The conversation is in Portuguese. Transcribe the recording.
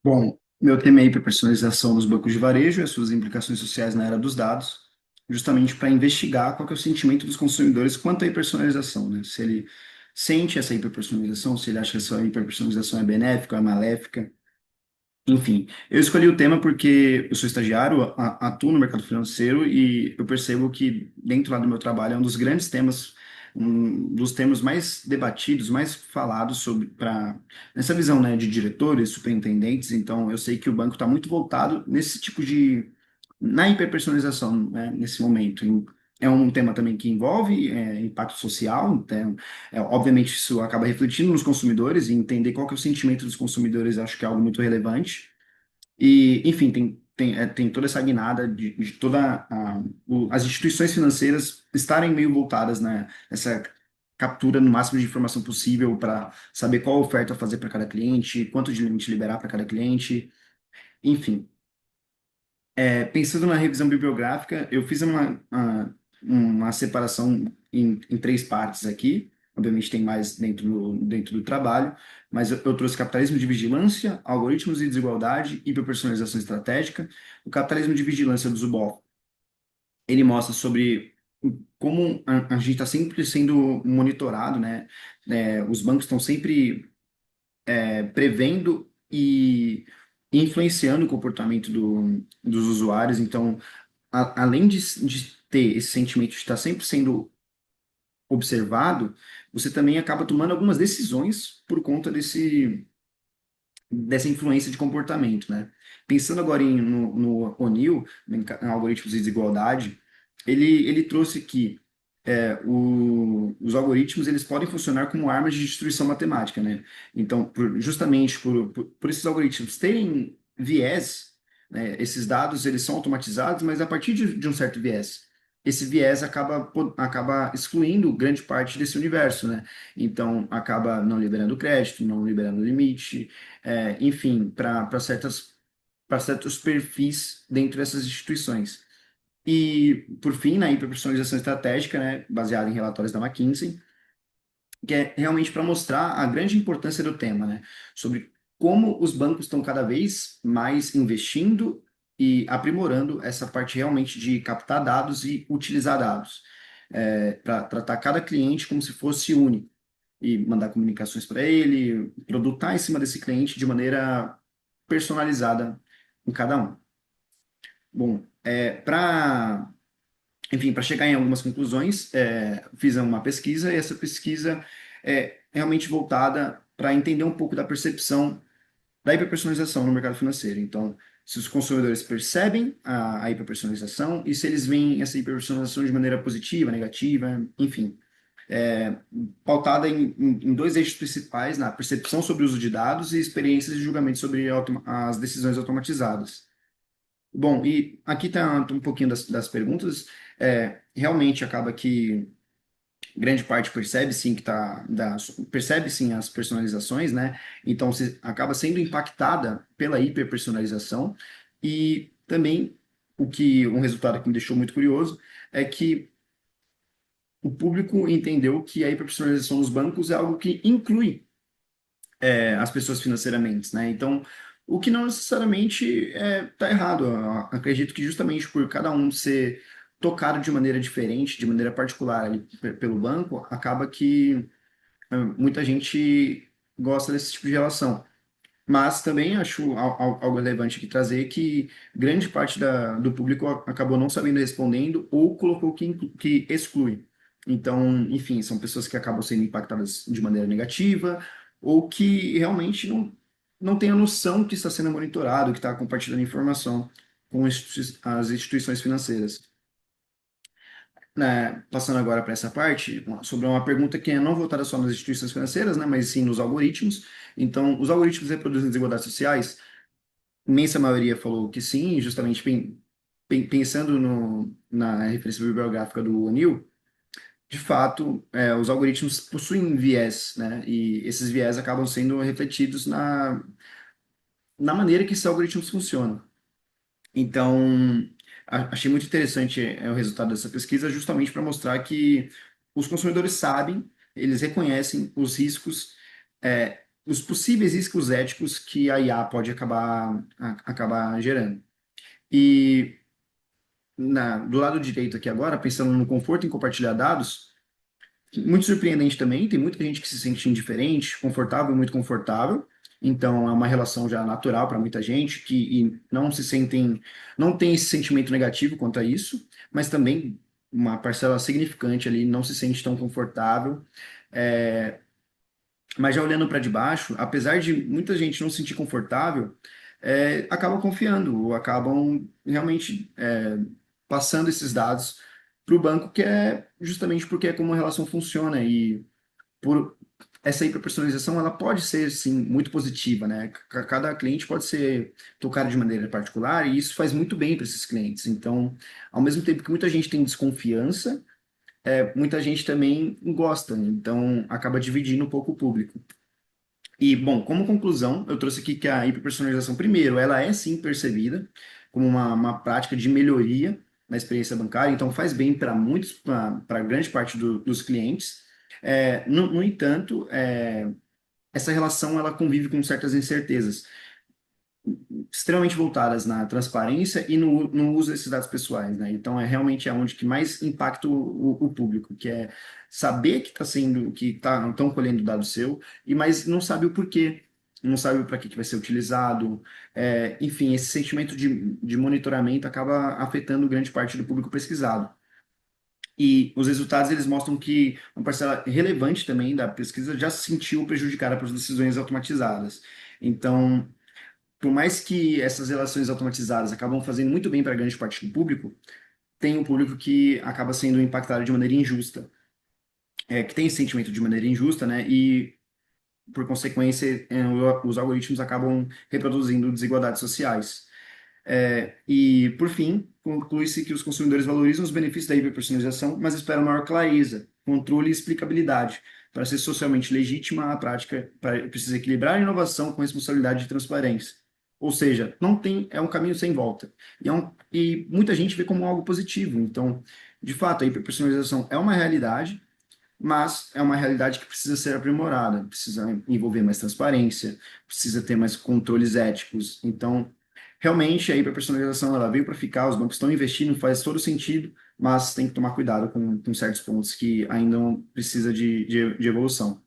Bom, meu tema é hiperpersonalização nos bancos de varejo e as suas implicações sociais na era dos dados, justamente para investigar qual que é o sentimento dos consumidores quanto à hiperpersonalização, né? Se ele sente essa hiperpersonalização, se ele acha que essa hiperpersonalização é benéfica, é maléfica, enfim. Eu escolhi o tema porque eu sou estagiário, atuo no mercado financeiro e eu percebo que dentro lá do meu trabalho é um dos grandes temas, um dos temas mais debatidos, mais falados sobre para nessa visão, né, de diretores, superintendentes. Então, eu sei que o banco está muito voltado nesse tipo de na hiperpersonalização, né, nesse momento. É um tema também que envolve impacto social, então, obviamente isso acaba refletindo nos consumidores e entender qual que é o sentimento dos consumidores, acho que é algo muito relevante. E, enfim, tem toda essa guinada de toda as instituições financeiras estarem meio voltadas, né, nessa captura no máximo de informação possível para saber qual oferta fazer para cada cliente, quanto de limite liberar para cada cliente, enfim. Pensando na revisão bibliográfica, eu fiz uma separação em três partes aqui. Obviamente tem mais dentro do trabalho, mas eu trouxe capitalismo de vigilância, algoritmos e desigualdade, hiperpersonalização estratégica. O capitalismo de vigilância do Zuboff, ele mostra sobre como a gente está sempre sendo monitorado, né? Os bancos estão sempre prevendo e influenciando o comportamento dos usuários. Então, além de ter esse sentimento de estar sempre sendo observado, você também acaba tomando algumas decisões por conta dessa influência de comportamento, né? Pensando agora no O'Neill, em algoritmos de desigualdade, ele trouxe que os algoritmos eles podem funcionar como armas de destruição matemática, né? Então, justamente por esses algoritmos terem viés, né, esses dados eles são automatizados, mas a partir de um certo viés. Esse viés acaba excluindo grande parte desse universo, né? Então, acaba não liberando crédito, não liberando limite, enfim, para certos perfis dentro dessas instituições. E, por fim, na hiperpersonalização estratégica, né, baseada em relatórios da McKinsey, que é realmente para mostrar a grande importância do tema, né, sobre como os bancos estão cada vez mais investindo e aprimorando essa parte realmente de captar dados e utilizar dados, para tratar cada cliente como se fosse único e mandar comunicações para ele, produtar em cima desse cliente de maneira personalizada em cada um. Bom, para chegar em algumas conclusões, fiz uma pesquisa e essa pesquisa é realmente voltada para entender um pouco da percepção da hiperpersonalização no mercado financeiro. Então, se os consumidores percebem a hiperpersonalização e se eles veem essa hiperpersonalização de maneira positiva, negativa, enfim. É, pautada em dois eixos principais, na percepção sobre o uso de dados e experiências de julgamento sobre as decisões automatizadas. Bom, e aqui está um pouquinho das perguntas. Realmente acaba que grande parte percebe sim percebe sim as personalizações, né? Então você acaba sendo impactada pela hiperpersonalização e também um resultado que me deixou muito curioso é que o público entendeu que a hiperpersonalização nos bancos é algo que inclui as pessoas financeiramente, né? Então, o que não necessariamente está errado. Eu acredito que justamente por cada um ser tocado de maneira diferente, de maneira particular ali pelo banco, acaba que muita gente gosta desse tipo de relação. Mas também acho algo relevante aqui trazer que grande parte do público acabou não sabendo respondendo ou colocou que exclui. Então, enfim, são pessoas que acabam sendo impactadas de maneira negativa ou que realmente não têm a noção que está sendo monitorado, que está compartilhando informação com as instituições financeiras. Né, passando agora para essa parte, sobre uma pergunta que é não voltada só nas instituições financeiras, né, mas sim nos algoritmos. Então, os algoritmos reproduzem desigualdades sociais? Imensa maioria falou que sim, justamente pensando na referência bibliográfica do O'Neill, de fato, os algoritmos possuem viés, né, e esses viés acabam sendo refletidos na maneira que esses algoritmos funcionam. Então, achei muito interessante o resultado dessa pesquisa, justamente para mostrar que os consumidores sabem, eles reconhecem os riscos os possíveis riscos éticos que a IA pode acabar gerando. E do lado direito aqui agora, pensando no conforto em compartilhar dados, muito surpreendente também, tem muita gente que se sente indiferente, confortável, muito confortável. Então é uma relação já natural para muita gente que e não se sentem, não tem esse sentimento negativo quanto a isso, mas também uma parcela significante ali não se sente tão confortável. É, mas já olhando para de baixo, apesar de muita gente não se sentir confortável, acaba confiando, ou acabam realmente passando esses dados para o banco, que é justamente porque é como a relação funciona. E por essa hiperpersonalização, ela pode ser, sim, muito positiva, né? Cada cliente pode ser tocado de maneira particular, e isso faz muito bem para esses clientes. Então, ao mesmo tempo que muita gente tem desconfiança, muita gente também gosta, né? Então acaba dividindo um pouco o público. E, bom, como conclusão, eu trouxe aqui que a hiperpersonalização, primeiro, ela é sim percebida como uma prática de melhoria na experiência bancária, então faz bem para muitos, para grande parte dos clientes. No entanto, essa relação ela convive com certas incertezas extremamente voltadas na transparência e no uso desses dados pessoais, né? Então é realmente aonde que mais impacta o público, que é saber que está sendo, que estão colhendo dado seu, e mas não sabe o porquê, não sabe para que vai ser utilizado, enfim, esse sentimento de monitoramento acaba afetando grande parte do público pesquisado. E os resultados eles mostram que uma parcela relevante também da pesquisa já se sentiu prejudicada por decisões automatizadas. Então, por mais que essas relações automatizadas acabam fazendo muito bem para grande parte do público, tem um público que acaba sendo impactado de maneira injusta, que tem esse sentimento de maneira injusta, né? E, por consequência, os algoritmos acabam reproduzindo desigualdades sociais. E, por fim, conclui-se que os consumidores valorizam os benefícios da hiperpersonalização, mas esperam maior clareza, controle e explicabilidade. Para ser socialmente legítima, a prática precisa equilibrar a inovação com responsabilidade e transparência. Ou seja, não tem, é um caminho sem volta. E muita gente vê como algo positivo. Então, de fato, a hiperpersonalização é uma realidade, mas é uma realidade que precisa ser aprimorada, precisa envolver mais transparência, precisa ter mais controles éticos. Então, realmente, a hiperpersonalização ela veio para ficar, os bancos estão investindo, faz todo sentido, mas tem que tomar cuidado com certos pontos que ainda precisa de evolução.